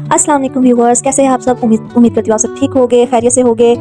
अस्सलाम वालेकुम व्यूअर्स, कैसे हैं आप सब। उम्मीद करती हूँ आप सब ठीक होगे, खैरियत से होगे।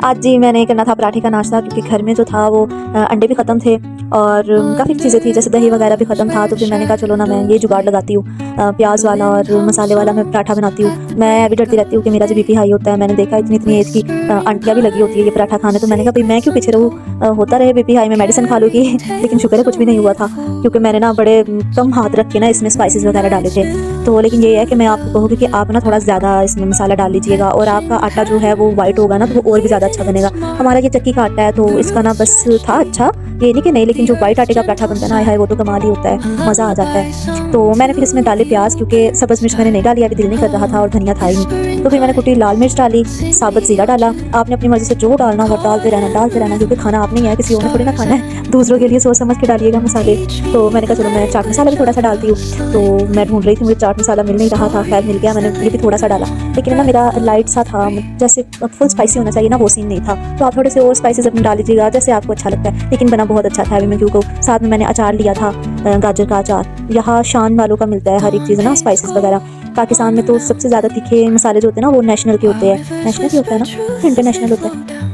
आज जी मैंने करना था पराठे का नाश्ता, क्योंकि घर में जो था वो अंडे भी ख़त्म थे और काफ़ी चीज़ें थी, जैसे दही वगैरह भी ख़त्म था। तो फिर मैंने कहा चलो ना मैं ये जुगाड़ लगाती हूँ, प्याज वाला और मसाले वाला मैं पराठा बनाती हूँ। मैं अभी डरती रहती हूँ कि मेरा जो बीपी हाई होता है, मैंने देखा इतनी इतनी एज की आंटियाँ भी लगी होती है ये पराठा खाने। तो मैंने कहा भाई मैं क्यों पीछे रहूँ, होता रहे बीपी हाई, मैं मेडिसिन खा लूँगी। लेकिन शुक्र है कुछ भी नहीं हुआ था, क्योंकि मैंने ना बड़े कम हाथ रख के ना इसमें स्पाइसेस वगैरह डाले थे। तो लेकिन ये है कि मैं आपको कहूँगी कि आप ना थोड़ा ज़्यादा इसमें मसाला डाल लीजिएगा, और आपका आटा जो है वो वाइट होगा ना, तो वो और भी ज़्यादा अच्छा बनेगा। हमारा ये चक्की का आटा है, तो इसका ना बस था अच्छा, ये नहीं कि नहीं, लेकिन जो वाइट आटे का पराठा बनता है ना, हाय वो तो कमाल ही होता है, मज़ा आ जाता है। तो मैंने फिर इसमें डाले प्याज, क्योंकि सब्ज़ मिर्च मैंने नहीं डाली, अभी दिल नहीं कर रहा था, और धनिया था ही नहीं। तो फिर मैंने कुटी लाल मिर्च डाली, साबुत ज़ीरा डाला। आपने अपनी मर्ज़ी से जो डालना वो डालते रहना, क्योंकि खाना आपने ही है, किसी और ने थोड़ी ना खाना है। दूसरों के लिए सोच समझ के डालिएगा मसाले। तो मैंने कहा चलो मैं चाट मसाला भी थोड़ा सा डालती हूँ। तो मैं ढूंढ रही थी, मुझे चाट मसाला मिल नहीं रहा था, खैर मिल गया, मैंने ये भी थोड़ा सा डाला। लेकिन ना मेरा लाइट सा था, जैसे फुल स्पाइसी होना चाहिए ना, वो सीन नहीं था। तो आप थोड़े से और स्पाइसेस अपने डाल लीजिएगा, जैसे आपको अच्छा लगता है। लेकिन बना बहुत अच्छा था। अभी मैं क्योंकि साथ में मैंने अचार लिया था, गाजर का अचार। यहाँ शान वालों का मिलता है हर एक चीज़ ना, स्पाइसेस वगैरह। पाकिस्तान में तो सबसे ज़्यादा तीखे मसाले जो होते हैं ना, वो नेशनल के होते हैं। नेशनल ही होता है ना, इंटरनेशनल होता है,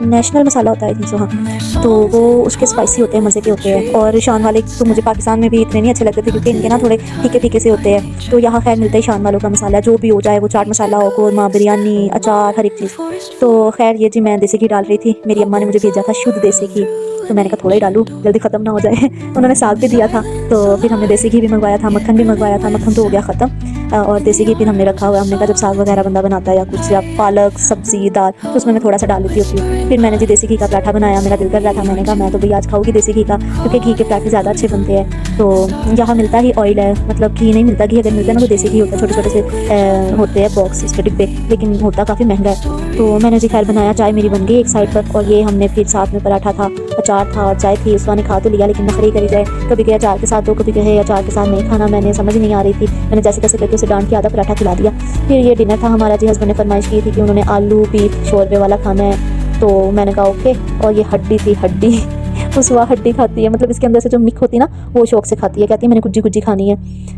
नेशनल मसाला होता है सो। हाँ, तो वो उसके स्पाइसी होते हैं, मज़े के होते हैं। और शान वाले तो मुझे पाकिस्तान में भी इतने नहीं अच्छे लगते थे, क्योंकि इनके ना थोड़े फीके फीके से होते हैं। तो यहाँ खैर मिलता है शान वालों का मसाला, जो भी हो, चाहे वो चाट मसाला हो, कौरमा, बिरयानी, अचार, हर एक चीज़। तो खैर ये जी मैं देसी घी डाल रही थी, मेरी अम्मा ने मुझे भेजा था शुद्ध देसी घी, तो मैंने कहा थोड़ा ही डालूँ, जल्दी ख़त्म ना हो जाए। उन्होंने साग भी दिया था, तो फिर हमने देसी घी भी मंगवाया था, मक्खन भी मंगवाया था। मक्खन तो हो गया ख़त्म, और देसी घी फिर हमने रखा हुआ है। हमने कहा जब साग वगैरह बंदा बनाता है या कुछ, या पालक सब्ज़ी दाल, तो उसमें मैं थोड़ा सा डाल लेती होती हूँ। फिर मैंने जी देसी घी का पराठा बनाया, मेरा दिल कर रहा था, मैंने कहा मैं तो भाई आज खाऊंगी देसी घी का, क्योंकि घी के पराठे ज़्यादा अच्छे बनते हैं। तो यहाँ मिलता ही ऑयल है, मतलब घी नहीं मिलता। घी अगर मिलता है ना, तो देसी घी होता है, छोटे छोटे से होते हैं बॉक्स, उसके डिब्बे, लेकिन होता काफ़ी महंगा है। तो मैंने जी खैर बनाया, चाय मेरी बन गई एक साइड पर, और ये हमने फिर साथ में पराठा था, अचार था और चाय थी। उसने खा तो लिया, लेकिन नखरे करी जाए, कभी कहे अचार के साथ दो, कभी कहे अचार के साथ नहीं खाना। मैंने समझ नहीं आ रही थी, मैंने जैसे तैसे करके उसे डांट के आधा पराठा खिला दिया। फिर ये डिनर था हमारा जी, हस्बैंड ने फरमाइश की थी कि उन्होंने आलू बीफ शोरबे वाला खाना है, तो मैंने कहा ओके। और ये हड्डी थी, हड्डी उसवा हड्डी खाती है, मतलब इसके अंदर से जो मिक होती है ना, वो शौक से खाती है, कहती है मैंने गुज्जी गुज्जी खानी है।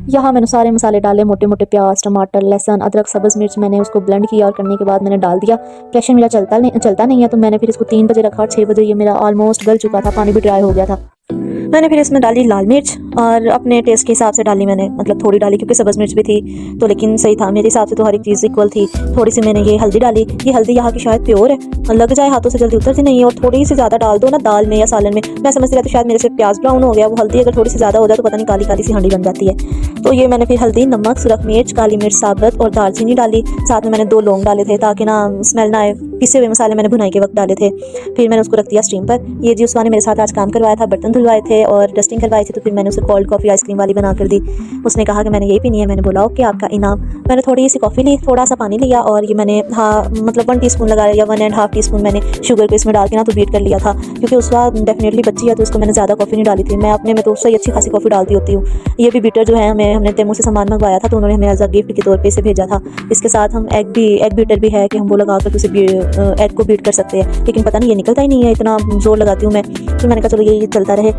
यहाँ मैंने सारे मसाले डाले, मोटे मोटे प्याज, टमाटर, लहसुन, अदरक, सब्ज़ मिर्च, मैंने उसको ब्लेंड किया, और करने के बाद मैंने डाल दिया। प्रेशर मेरा चलता नहीं है, तो मैंने फिर इसको 3 बजे रखा, और 6 बजे ये मेरा ऑलमोस्ट गल चुका था, पानी भी ड्राई हो गया था। मैंने फिर इसमें डाली लाल मिर्च, और अपने टेस्ट के हिसाब से डाली मैंने, मतलब थोड़ी डाली, क्योंकि सब्ज़ मिर्च भी थी तो, लेकिन सही था मेरे हिसाब से, तो हर एक चीज़ इक्वल थी। थोड़ी सी मैंने ये हल्दी डाली, ये हल्दी यहाँ की शायद प्योर है, लग जाए हाथों से जल्दी उतरती नहीं है, और थोड़ी सी ज़्यादा डाल दो ना दाल में या सालन में। मैं समझती रहती शायद मेरे से प्याज ब्राउन हो गया, वो हल्दी अगर थोड़ी सी ज़्यादा हो जाए तो पता नहीं काली काली सी हांडी बन जाती है। तो ये मैंने फिर हल्दी, नमक, सुरख मिर्च, काली मिर्च साबुत और दालचीनी डाली। साथ में मैंने 2 लौंग डाले थे, ताकि ना स्मेल ना आए। पिसे हुए मसाले मैंने भुनाई के वक्त डाले थे। फिर मैंने उसको रख दिया स्टीम पर। ये जी उस्मान ने मेरे साथ आज काम करवाया था, बर्तन धुलवाए थे और डस्टिंग करवाई थी। तो फिर मैंने उसे कोल्ड कॉफ़ी आइसक्रीम वाली बना कर दी। उसने कहा कि मैंने यही पीनी है। मैंने बोला ओके, आपका इनाम। मैंने थोड़ी सी कॉफ़ी ली, थोड़ा सा पानी लिया, और ये मैंने मतलब 1 टीस्पून लगाया, या 1.5 टीस्पून मैंने शुगर को इसमें डाल के ना तो बीट कर लिया था, क्योंकि उस वक्त डेफिनेटली बच्ची है, तो उसको मैंने ज़्यादा कॉफ़ी नहीं डाली थी। मैं अपने में तो उससे अच्छी खासी कॉफ़ी डालती होती हूँ। ये भी बीटर जो है, हमने तेमू से सामान मंगवाया था, तो उन्होंने हमें एज अ गिफ्ट के तौर पे इसे भेजा था। इसके साथ हम एग बीटर भी है, कि हम वो लगा कर उसे एग को बीट कर सकते हैं, लेकिन पता नहीं ये निकलता ही नहीं है, इतना जोर लगाती हूँ मैं। तो मैंने कहा चलो ये चलता रहे,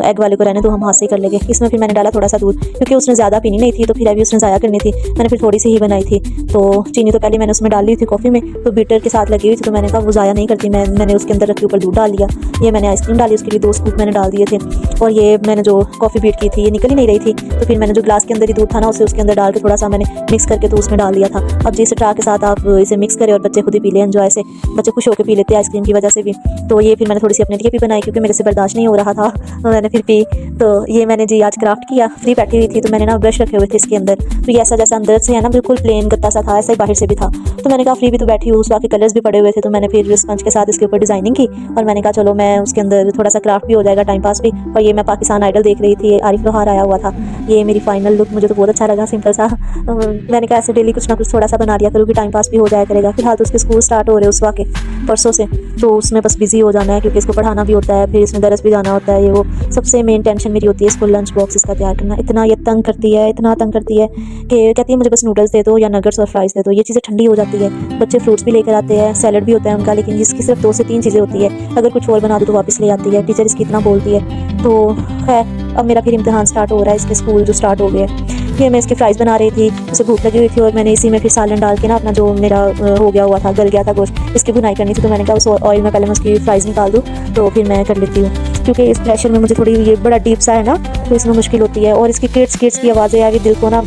एग वाले को रहने दो, हम हाथ से ही कर लेंगे। इसमें फिर मैंने डाला थोड़ा सा दूध, क्योंकि उसने ज़्यादा पीनी नहीं थी, तो फिर अभी उसने ज़ाया करनी थी, मैंने फिर थोड़ी सी ही बनाई थी। तो चीनी तो पहले मैंने उसमें डाल ली थी कॉफ़ी में, तो बीटर के साथ लगी हुई थी, तो मैंने कहा वो ज़ाया नहीं करती, मैंने उसके अंदर रख के ऊपर दूध डाल लिया। ये मैंने आइसक्रीम डाली, उसके लिए 2 स्कूप मैंने डाल दिए थे। और ये मैंने जो कॉफ़ी बीट की थी, ये निकल ही नहीं रही थी, तो फिर मैंने जो ग्लास के अंदर ही दूध था ना, उसे उसके अंदर डाल के थोड़ा सा मैंने मिक्स करके तो उसमें डाल दिया था। अब जिस ट्रा के साथ आप इसे मिक्स करें और बच्चे खुद ही पी लें एंजॉय से, बच्चे खुश होकर पी लेते हैं आइसक्रीम की वजह से भी। तो ये फिर मैंने थोड़ी सी अपने लिए भी बनाई, क्योंकि मेरे से बर्दाश्त नहीं हो रहा था, मैंने फिर पी। तो ये मैंने जी आज क्राफ्ट किया, फ्री बैठी हुई थी, तो मैंने ना ब्रश रखे हुए थे इसके अंदर, तो ये ऐसा जैसा अंदर से है ना बिल्कुल प्लेन गत्ता सा था, ऐसा ही बाहर से भी था। तो मैंने कहा फ्री भी तो बैठी हूँ, उसके कलर्स भी पड़े हुए थे, तो मैंने फिर स्पंज के साथ इसके ऊपर डिज़ाइनिंग की, और मैंने कहा चलो मैं उसके अंदर थोड़ा सा क्राफ्ट भी हो जाएगा, टाइम पास भी। और ये मैं पाकिस्तान आइडल देख रही थी, आरिफ लोहार आया हुआ था, ये मेरी फाइनल लुक, मुझे तो बहुत अच्छा लगा, सिंपल सा। मैंने कहा ऐसे डेली कुछ ना कुछ थोड़ा सा बना लिया करूँगी, टाइम पास भी हो जाया करेगा। फिलहाल तो उसके स्कूल स्टार्ट हो रहे हैं उस के परसों से, तो उसमें बस बिजी हो जाना है, क्योंकि इसको पढ़ाना भी होता है, फिर इसमें दरस भी जाना होता है। ये वो सबसे मेन टेंशन मेरी होती है, इसको लंच बॉक्स इसका तैयार करना। इतना ये तंग करती है, इतना तंग करती है कि कहती है मुझे बस नूडल्स दे दो या नगर्स और फ्राइज़ दे दो। ये चीज़ें ठंडी हो जाती है। बच्चे फ्रूट्स भी लेकर आते हैं, सैलड भी होता है उनका, लेकिन जिसकी सिर्फ 2 से 3 चीज़ें होती है, अगर कुछ और बना दो तो वापस ले आती है। टीचर इसकी इतना बोलती है। तो खैर अब मेरा फिर इम्तिहान स्टार्ट हो रहा है, इसके स्कूल जो स्टार्ट हो गए हैं। ये मैं इसकी फ्राइज़ बना रही थी, उसे भूख लगी हुई थी और मैंने इसी में फिर सालन डाल के ना अपना जो मेरा हो गया हुआ था, गल गया था गोश्त, इसकी भुनाई करनी थी। तो मैंने कहा उस ऑयल में पहले मैं उसकी फ्राइज़ निकाल दूँ, तो फिर मैं कर लेती हूँ, क्योंकि इस प्रेशर में मुझे थोड़ी ये बड़ा डीप सा है ना, तो इसमें मुश्किल होती है। और इसकी किड्स किड्स की आवाज़ें यार, ये दिल को ना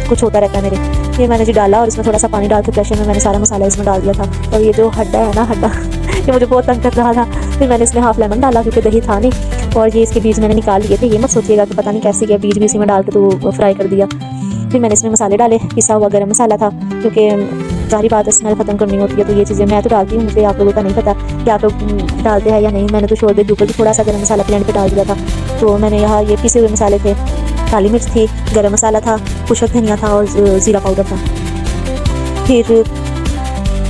कुछ होता रहता है मेरे। ये मैंने जी डाला और इसमें थोड़ा सा पानी डाल के प्रेशर में मैंने सारा मसाला इसमें डाल दिया था। और ये जो हड्डा है ना, हड्डा ये मुझे बहुत तंग कर रहा था। फिर मैंने इसमें हाफ लेमन डाला क्योंकि दही था नहीं, और ये इसके बीज मैंने निकाल लिए थे। ये मत सोचिएगा कि पता नहीं कैसे गया, बीज भी इसी में डाल के तो फ्राई कर दिया। फिर मैंने इसमें मसाले डाले, पिसा हुआ गरम मसाला था, क्योंकि सारी बात स्मेल ख़त्म करनी होती है, तो ये चीज़ें मैं तो डालती हूँ, मुझे आप लोगों का नहीं पता कि आप लोग डालते हैं या नहीं। मैंने तो शोरबे के ऊपर भी थोड़ा सा गरम मसाला प्लेन पे डाल दिया था। तो मैंने यहाँ ये पिसे हुए मसाले थे, काली मिर्च थी, गरम मसाला था, खुशक धनिया था और ज़ीरा पाउडर था। फिर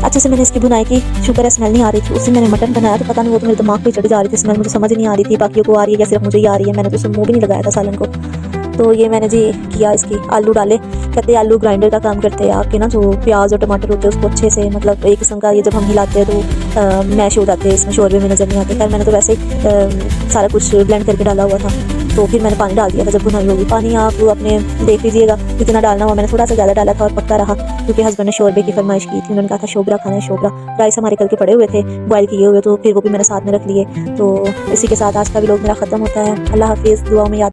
अच्छे से मैंने इसकी बुनाई की, शुक्र है स्मेल नहीं आ रही थी। उससे मैंने मटन बनाया तो पता नहीं वो तो मेरे दिमाग पे चढ़ जा रही थी स्मेल, मुझे समझ नहीं आ रही थी बाकियों को आ रही है या सिर्फ मुझे ही आ रही है। मैंने तो उसमें मुँह भी नहीं लगाया था सालन को। तो ये मैंने जी किया, इसकी आलू डाले। कहते हैं आलू ग्राइंडर का काम करते हैं आपके ना, जो प्याज और टमाटर होते हैं उसको अच्छे से, मतलब एक किस्म का ये जब हम हिलाते हैं तो मैश हो जाते हैं, इसमें शोरबे में नज़र नहीं आते। खैर मैंने तो वैसे ही सारा कुछ ब्लेंड करके डाला हुआ था। तो फिर मैंने पानी डाल दिया था जब भुनाई होगी। पानी आप अपने देख लीजिएगा कितना डालना हुआ, मैंने थोड़ा सा ज़्यादा डाला था और पकता रहा, क्योंकि हस्बैंड ने शोरबे की फरमाइश की थी। उन्होंने कहा था शोबरा खाना है, शोबरा। राइस हमारे कल के पड़े हुए थे बॉयल किए हुए, तो फिर वो भी मैंने साथ में रख लिए। तो इसी के साथ आज का व्लॉग मेरा ख़त्म होता है। अल्लाह हाफिज़, दुआ में याद